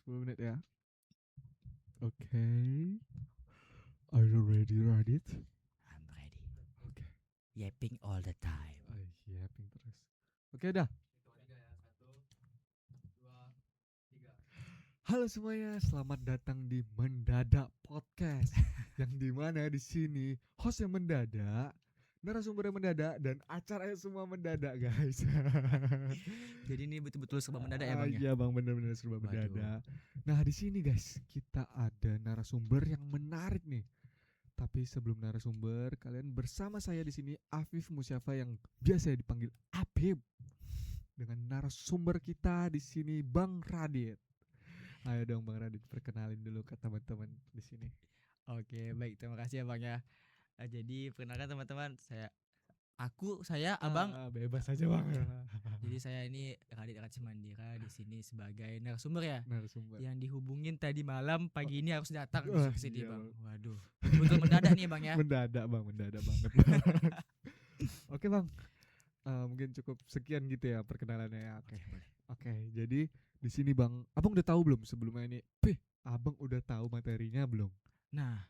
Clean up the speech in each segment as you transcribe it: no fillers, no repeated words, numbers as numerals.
10 menit ya. Oke. Are you ready, Radit? I'm ready. Oke. Yapping all the time. Iya, ping terus. Oke dah. Halo semuanya, selamat datang di Mendadak Podcast. Yang dimana di sini host yang mendadak, narasumber yang mendadak, dan acaranya semua mendadak, guys. Jadi ini betul-betul serba mendadak ya bang ya? Iya bang, bener-bener serba Waduh. mendadak. Nah di sini guys, kita ada narasumber yang menarik nih. Tapi sebelum narasumber, kalian bersama saya di sini Afif Musyafa yang biasa dipanggil Apip. Dengan narasumber kita di sini Bang Radit. Ayo dong Bang Radit, perkenalin dulu ke teman-teman di sini. Oke baik, terima kasih ya bang ya. Jadi perkenalkan teman-teman, saya abang. Bebas aja Bang. Jadi saya ini Radit Racimandira di sini sebagai narasumber ya. Narasumber. Yang dihubungin tadi malam, pagi ini harus datang Wah, ke sini iya, bang. Bang. Waduh, betul-betul mendadak nih bang ya. Mendadak Bang, mendadak banget. Oke Bang, mungkin cukup sekian gitu ya perkenalannya ya. Oke, jadi di sini Bang, Abang udah tahu belum sebelumnya ini? Abang udah tahu materinya belum? Nah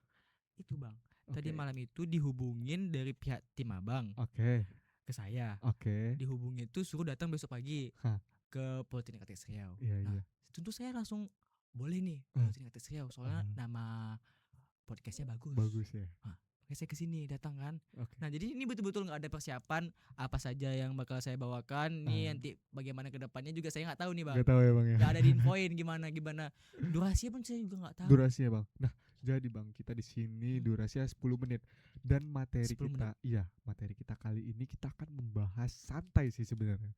itu bang, tadi Oke. malam itu dihubungin dari pihak tim abang Oke. ke saya. Oke. Dihubungin tuh suruh datang besok pagi Hah. ke Politeknik Atis Riau. Iya, Nah iya. tentu saya langsung boleh nih Ah. Politeknik Atis Riau, soalnya Ah. nama podcastnya bagus. Bagus ya. Makanya saya kesini datang kan. Oke. Nah jadi ini betul-betul nggak ada persiapan apa saja yang bakal saya bawakan nih, nanti bagaimana kedepannya juga saya nggak tahu nih bang. Gak tahu ya Bang ya. Nggak ada diinfoin gimana durasinya pun saya juga nggak tahu. Durasinya Bang. Nah, jadi Bang, kita di sini durasinya 10 menit dan materi 10 kita, materi kita kali ini kita akan membahas santai sih sebenarnya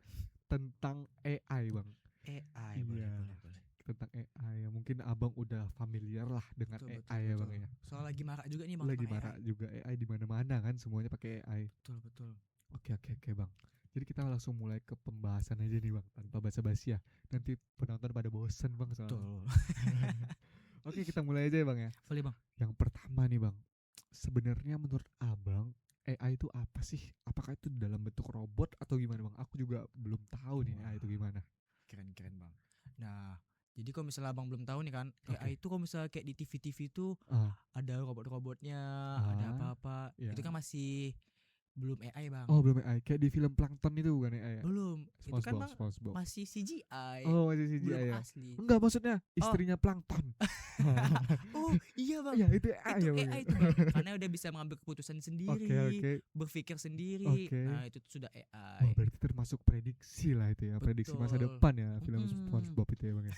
tentang AI Bang. AI Iya. boleh. Tentang AI ya, mungkin Abang udah familiar lah dengan Betul, AI ya Bang ya. Soal lagi marak juga nih bang. Lagi tentang marak AI. juga AI di mana-mana kan, semuanya pakai AI. Betul. Oke Bang. Jadi kita langsung mulai ke pembahasan aja nih Bang, tanpa basa-basi ya. Nanti penonton pada bosen Bang soalnya. Betul. Oke, kita mulai aja ya Bang ya. Boleh bang. Yang pertama nih Bang, sebenarnya menurut Abang AI itu apa sih? Apakah itu dalam bentuk robot atau gimana Bang? Aku juga belum tahu nih AI itu gimana. Keren bang. Nah jadi kalau misalnya abang belum tahu nih kan, Oke. AI itu kalau misalnya kayak di TV itu ada robot-robotnya, ada apa-apa, iya. itu kan masih belum AI bang. Oh, belum AI. Kayak di film Plankton itu bukan AI ya? Belum. Itu kan bang SpongeBob. masih CGI. Oh, masih CGI belum ya. asli. Enggak, maksudnya istrinya Plankton. Oh iya bang. Iya, itu AI Itu ya Bang. AI itu bang. Karena udah bisa mengambil keputusan sendiri, Oke. berpikir sendiri. Oke. Nah itu tuh sudah Wah, AI. berarti termasuk prediksi lah itu ya. Prediksi masa Betul. depan ya film SpongeBob itu ya Bang ya.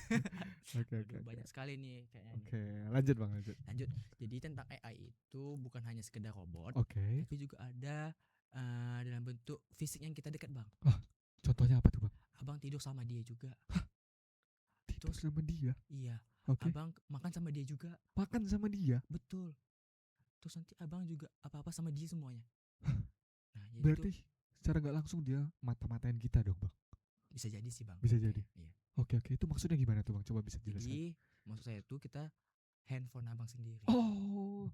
Oke. Banyak sekali nih kayaknya. Oke, lanjut Bang, lanjut. Jadi tentang AI itu bukan hanya sekedar robot, Oke. tapi juga ada dalam bentuk fisik yang kita dekat bang. Contohnya apa tuh Bang? Abang tidur sama dia juga. Tidur sama dia? Iya. Oke. Abang makan sama dia juga. Makan sama dia? Betul. Terus nanti abang juga apa-apa sama dia semuanya. Nah, jadi Berarti secara nggak langsung dia mata-matain kita dong Bang? bisa jadi sih bang. Bisa jadi. Iya. Oke, itu maksudnya gimana tuh Bang? Coba bisa jelaskan. Jadi maksud saya tuh kita handphone abang sendiri. Oh,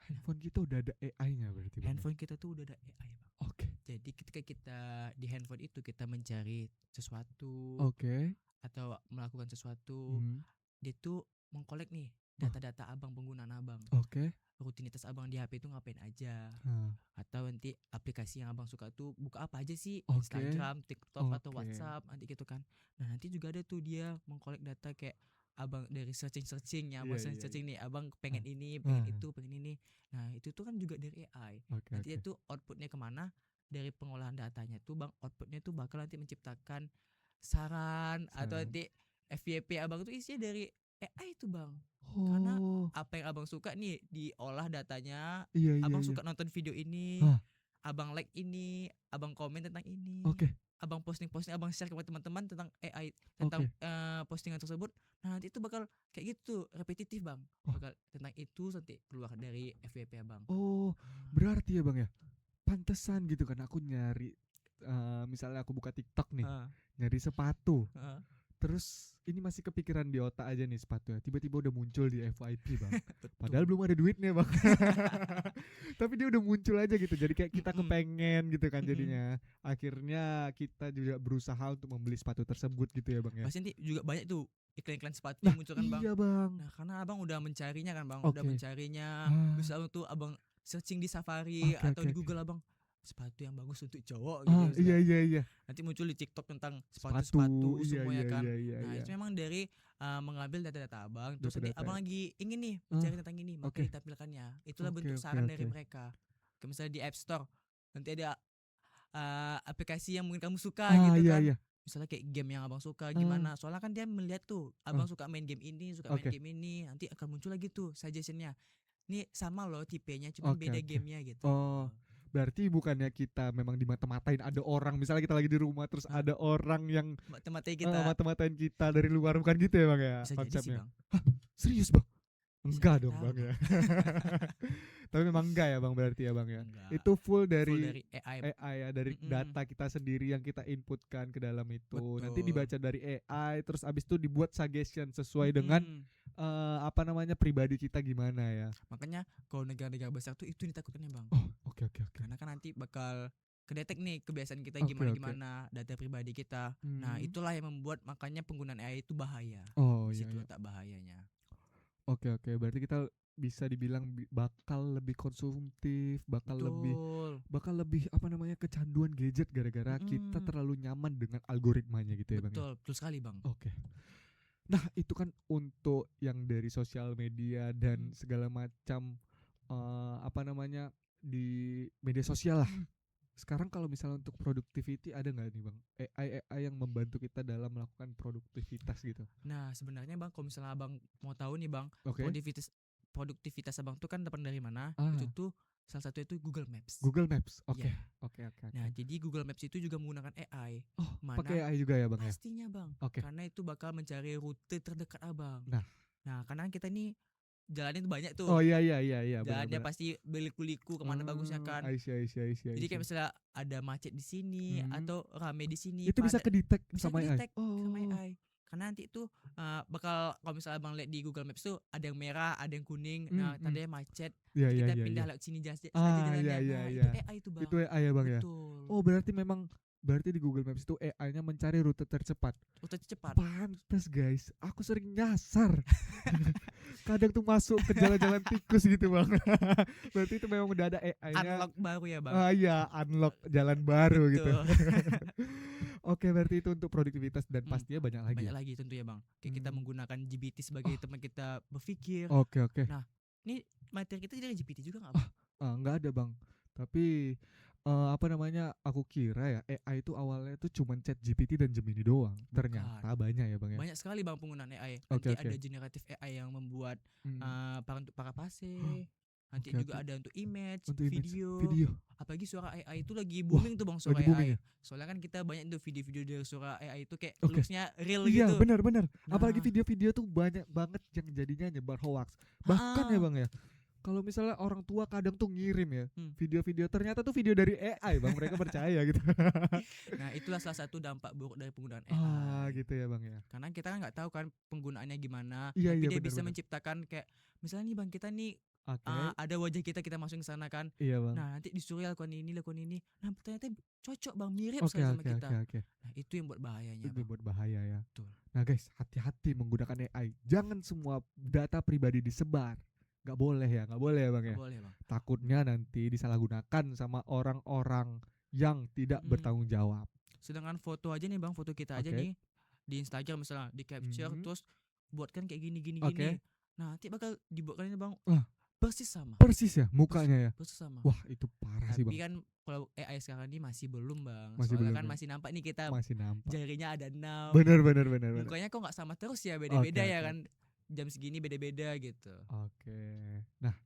handphone kita udah ada AI-nya berarti Bang? Handphone kita tuh udah ada AI bang. Oke. Jadi ketika kita di handphone itu kita mencari sesuatu Oke. atau melakukan sesuatu, dia tuh mengkolek nih data-data abang, penggunaan abang. Oke. Rutinitas abang di HP itu ngapain aja. Atau nanti aplikasi yang abang suka tuh buka apa aja sih, Instagram, TikTok atau WhatsApp nanti gitu kan. Nah nanti juga ada tuh dia mengkolek data kayak abang dari searching yang abang searching nih, abang pengen ini, pengen itu, pengen ini. Nah itu tuh kan juga dari AI. Nanti itu outputnya kemana, dari pengolahan datanya tuh bang, outputnya tuh bakal nanti menciptakan saran. Atau nanti FYP abang tuh isinya dari AI itu bang. Karena apa yang abang suka nih diolah datanya. Abang suka nonton video ini, abang like ini, abang komen tentang ini. Abang posting, abang share ke teman-teman tentang AI, tentang postingan tersebut. Nah nanti itu bakal kayak gitu, repetitif bang. Bakal tentang itu nanti keluar dari FYP abang. Oh, berarti ya Bang ya, pantesan gitu kan aku nyari, misalnya aku buka TikTok nih, nyari sepatu. Terus ini masih kepikiran di otak aja nih sepatunya. Tiba-tiba udah muncul di FYP bang. Padahal Betul. belum ada duitnya bang. Tapi dia udah muncul aja gitu. Jadi kayak kita Mm-mm. kepengen gitu kan Mm-mm. jadinya. Akhirnya kita juga berusaha untuk membeli sepatu tersebut gitu ya bang ya. Pasti nanti juga banyak tuh iklan-iklan sepatu Nah yang muncul kan bang. iya bang. Nah karena abang udah mencarinya kan bang, udah Oke. mencarinya. Ah, Terus abang tuh abang searching di Safari oke atau oke di oke. Google abang, sepatu yang bagus untuk cowok gitu Ah iya misalnya. iya iya. Nanti muncul di TikTok tentang Sepatu. sepatu-sepatu Iya semuanya iya kan. iya iya Nah iya. itu memang dari mengambil data-data abang. Terus nanti Data-data abang ya. lagi ingin nih Ah mencari tentang ini, maka oke. ditampilkannya. Itulah Oke bentuk oke saran dari oke. mereka. Kayak misalnya di App Store nanti ada aplikasi yang mungkin kamu suka Ah gitu iya kan. iya. Misalnya kayak game yang abang suka Ah gimana. Soalnya kan dia melihat tuh ah abang suka main game ini, suka main oke. game ini. Nanti akan muncul lagi tuh suggestionnya. Ini sama loh tipenya, cuman Oke beda oke. gamenya gitu. Oh, berarti bukannya kita memang dimata-matain ada orang misalnya kita lagi di rumah terus Hah, ada orang yang mata-matai kita. mata-matain kita dari luar bukan gitu ya bang ya Bisa jadi sih konsepnya? bang. Serius bang? Bisa Enggak nggak dong tahu bang bang. ya. Tapi memang enggak ya bang berarti ya bang ya. Enggak. Itu full Full dari dari AI. AI ya dari Mm-mm. data kita sendiri yang kita inputkan ke dalam itu. Nanti Betul. dibaca dari AI terus abis itu dibuat suggestion sesuai dengan Mm-mm. apa namanya pribadi kita gimana ya. Makanya kalau negara-negara besar tuh itu yang ditakutkannya bang. Oh oke oke oke. Karena kan nanti bakal kedetek nih kebiasaan kita Oke oke. gimana-gimana, data pribadi kita. Nah Hmm. itulah yang membuat makanya penggunaan AI itu bahaya. Oh Di iya situ iya. letak bahayanya. Oke oke, berarti kita bisa dibilang bakal lebih konsumtif, Betul. bakal lebih apa namanya kecanduan gadget gara-gara kita Mm-mm. terlalu nyaman dengan algoritmanya gitu ya bang ya. Betul sekali bang. Oke. Nah itu kan untuk yang dari sosial media dan Mm. segala macam apa namanya di media sosial lah. Mm. Sekarang kalau misalnya untuk productivity ada nggak nih bang AI yang membantu kita dalam melakukan produktivitas gitu? Nah sebenarnya bang, kalau misalnya abang mau tahu nih bang, Oke. produktivitas produktivitas abang tuh kan dapat dari mana? Itu Ah, tuh salah satu itu Google Maps. Google Maps. Iya. Oke oke oke Nah, oke. jadi Google Maps itu juga menggunakan AI. Oh pakai Mana AI juga ya bang ya? pastinya bang, Oke. karena itu bakal mencari rute terdekat abang. Nah, Nah, karena kita nih jalannya tuh banyak tuh. oh iya iya iya iya Jalannya benar-benar. pasti berliku-liku kemana bagusnya kan. I see I see I see I Jadi kayak see. misalnya ada macet di sini Hmm. atau rame di sini, Itu bisa padat, kedetek bisa sama AI. kedetek sama Oh, AI. Karena nanti itu bakal kalau misalnya abang lihat di Google Maps tuh ada yang merah, ada yang kuning. hmm, Nah, hmm. tandanya macet. Iya Nanti iya kita iya pindah iya. lewat sini saja Ah iya jalannya. iya Nah, itu iya. AI tuh bang. Itu AI ya bang ya. Betul. Oh berarti memang berarti di Google Maps itu AI-nya mencari rute tercepat. Rute cepat. Pantes guys, aku sering nyasar. Kadang tuh masuk ke jalan-jalan tikus gitu bang. Berarti itu memang udah ada AI-nya. Unlock baru ya bang. Ah iya, unlock jalan baru gitu. Betul. Oke, berarti itu untuk produktivitas dan Hmm, pastinya banyak lagi banyak ya. lagi tentu ya bang. Kayak kita Hmm. menggunakan GPT sebagai Oh, teman kita berpikir. oke oke. Nah, ini materi kita dari GPT juga nggak Ah, bang? nggak ada bang. Tapi apa namanya? Aku kira ya AI itu awalnya tuh cuman Chat GPT dan Gemini doang. Bukan. Ternyata banyak ya bang ya. Banyak sekali bang penggunaan AI. Oke Nanti oke. ada generatif AI yang membuat Hmm. para untuk para pase. Nanti Oke juga oke. ada untuk image, Untuk image video. video. Apalagi suara AI itu lagi Wah, booming tuh bang, suara lagi booming AI. ya. Soalnya kan kita banyak tuh video-video dari suara AI itu kayak Oke. looks-nya real Iya, gitu. benar-benar. Apalagi Nah, video-video tuh banyak banget yang jadinya nyebar hoax. Bahkan ya ah, bang ya, kalau misalnya orang tua kadang tuh ngirim ya hmm. video-video ternyata tuh video dari AI bang, mereka percaya gitu. Nah itulah salah satu dampak buruk dari penggunaan Ah AI. gitu ya bang ya. Karena kita kan nggak tahu kan penggunaannya gimana, Iya tapi iya dia bisa benar-benar. menciptakan kayak misalnya nih bang, kita nih Oke. ada wajah kita masukin ke sana kan. Iya bang. Nah nanti disuruh lakukan ini lakukan ini. Nah ternyata cocok bang, mirip Oke sekali sama oke oke kita. oke. Nah itu yang buat bahayanya Itu bang. buat bahaya ya. Betul. Nah guys, hati-hati menggunakan AI. Jangan semua data pribadi disebar. Gak boleh ya, gak boleh ya bang Nggak ya. boleh bang. Takutnya nanti disalahgunakan sama orang-orang yang tidak Mm-mm. bertanggung jawab. Sedangkan foto aja nih bang, foto kita aja Oke. nih di Instagram misalnya di capture Mhm. terus buatkan kayak gini gini gini. Oke. Nah nanti bakal dibuatkan ini bang Wah, persis sama. persis ya Persis, mukanya ya. persis sama. Wah, itu parah sih Tapi bang. kan kalau AI sekarang ini masih belum bang. Masih Soalnya belum kan ya. masih nampak nih kita Masih nampak. jarinya ada 6. Bener bener bener bener. Mukanya kok nggak sama terus ya, Oke beda-beda ya oke kan. oke. Jam segini beda-beda gitu. Oke. Nah,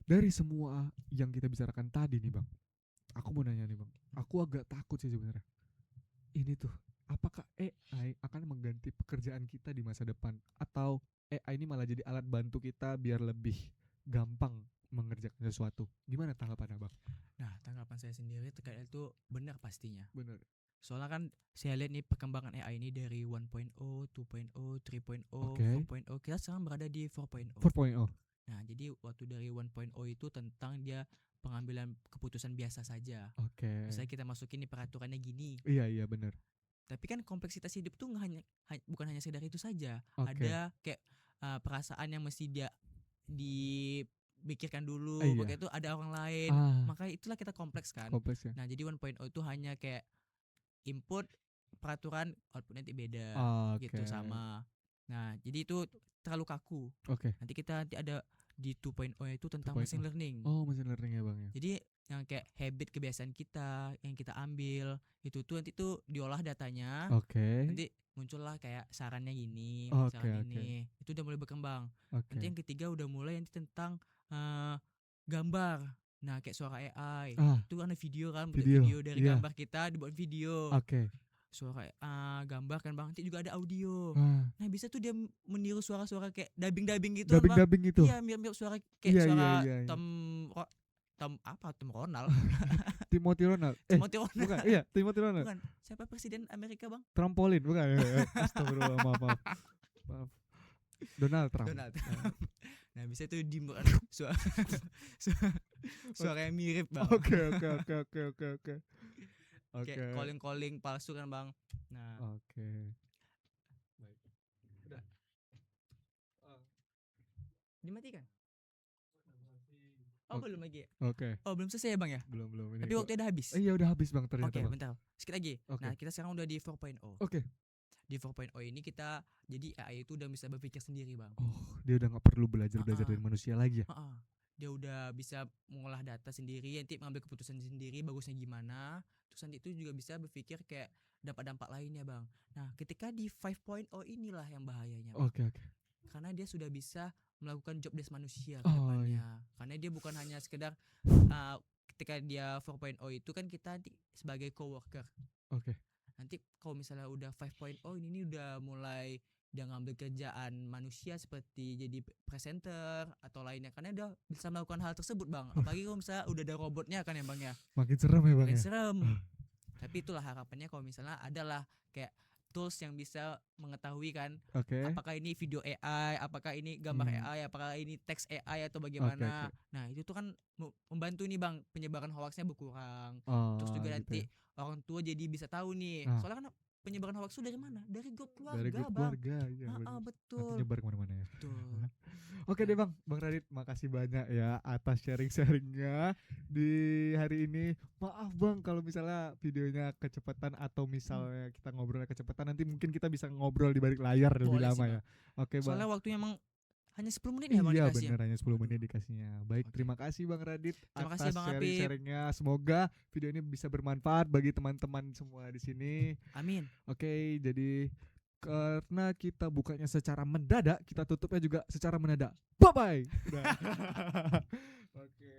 dari semua yang kita bicarakan tadi nih bang, aku mau nanya nih bang. Aku agak takut sih sebenarnya. Ini tuh, apakah AI akan mengganti pekerjaan kita di masa depan, atau AI ini malah jadi alat bantu kita biar lebih gampang mengerjakan sesuatu? Gimana tanggapan abang? Nah, tanggapan saya sendiri terkait itu benar pastinya. Bener. Soalnya kan saya lihat nih perkembangan AI ini dari 1.0, 2.0, 3.0, Oke. 4.0. Kita sekarang berada di 4.0. 4.0. Nah, jadi waktu dari 1.0 itu tentang dia pengambilan keputusan biasa saja. Oke. Misalnya kita masukin nih peraturannya gini. Iya benar. Tapi kan kompleksitas hidup tuh bukan hanya sekedar itu saja. Oke. Ada kayak perasaan yang mesti dia dipikirkan dulu. Iya. Pokoknya itu ada orang lain. Makanya itulah kita kompleks kan. Kompleks ya. Nah, jadi 1.0 itu hanya kayak input peraturan, output nanti beda gitu sama. Nah, jadi itu terlalu kaku. Nanti kita ada di 2.0 itu tentang 2.0. machine learning. Machine learning ya Bang ya. Jadi yang kayak habit kebiasaan kita yang kita ambil itu tuh nanti tuh diolah datanya. Nanti muncullah kayak sarannya gini, saran ini. Itu udah mulai berkembang. Nanti yang ketiga udah mulai nanti tentang gambar. Nah, kayak suara AI. Itu kan video kan, video dari gambar kita dibuat video. Suara gambar kan Bang, nanti juga ada audio. Nah, bisa tuh dia meniru suara-suara kayak dubbing gitu Bang. Gitu. Iya, mirip suara kayak suara Tom Ronald. Timothy Ronald. Bukan. Iya, Timothy Ronald. Bukan. Siapa presiden Amerika, Bang? Trampolin, bukan. Astagfirullah, maaf. Donald Trump. Nah, bisa tuh suara yang mirip, Bang. Oke. Kayak calling palsu kan Bang. Nah. Baik. Udah. Dimatikan? Belum lagi. Belum selesai ya Bang ya? Belum. Tapi waktu udah habis. Iya udah habis Bang ternyata. Oke, bentar. Sedikit lagi. Nah, kita sekarang udah di 4.0. Di 4.0 ini kita jadi AI itu udah bisa berpikir sendiri Bang. Dia udah gak perlu belajar dari manusia lagi ya? Dia udah bisa mengolah data sendiri, nanti mengambil keputusan sendiri bagusnya gimana. Terus nanti itu juga bisa berpikir kayak dampak-dampak lainnya Bang. Nah, ketika di 5.0 inilah yang bahayanya Bang. Karena dia sudah bisa melakukan job desk manusia ke depannya. Karena dia bukan hanya sekedar ketika dia 4.0 itu kan kita nanti sebagai coworker. Nanti kalau misalnya udah 5.0 ini udah mulai dia ngambil kerjaan manusia seperti jadi presenter atau lainnya, karena dia bisa melakukan hal tersebut Bang. Apalagi kalau misalnya udah ada robotnya kan ya Bang ya. Makin serem ya Bang. Makin serem. Tapi itulah harapannya kalau misalnya adalah kayak tools yang bisa mengetahui kan apakah ini video AI, apakah ini gambar AI, apakah ini teks AI atau bagaimana. Nah, itu tuh kan membantu nih Bang, penyebaran hoaxnya berkurang. Terus juga nanti orang tua jadi bisa tahu nih. Soalnya kan penyebaran hoax itu dari mana? Dari grup keluarga, dari grup Bang. Keluarga, ya. Betul. Nanti nyebar kemana-mana ya. Betul. Oke deh Bang Radit, makasih banyak ya atas sharing-sharingnya di hari ini. Maaf Bang kalau misalnya videonya kecepatan atau misalnya kita ngobrolnya kecepatan, nanti mungkin kita bisa ngobrol di balik layar lebih lama ya. Oke Bang. Soalnya waktunya emang hanya 10 menit ya Bang dikasih. Iya bener, hanya 10 menit dikasihnya. Baik, terima kasih Bang Radit atas Bang sharing-sharingnya. Semoga video ini bisa bermanfaat bagi teman-teman semua di sini. Amin. Oke, jadi karena kita bukanya secara mendadak, kita tutupnya juga secara mendadak. Bye bye. Oke.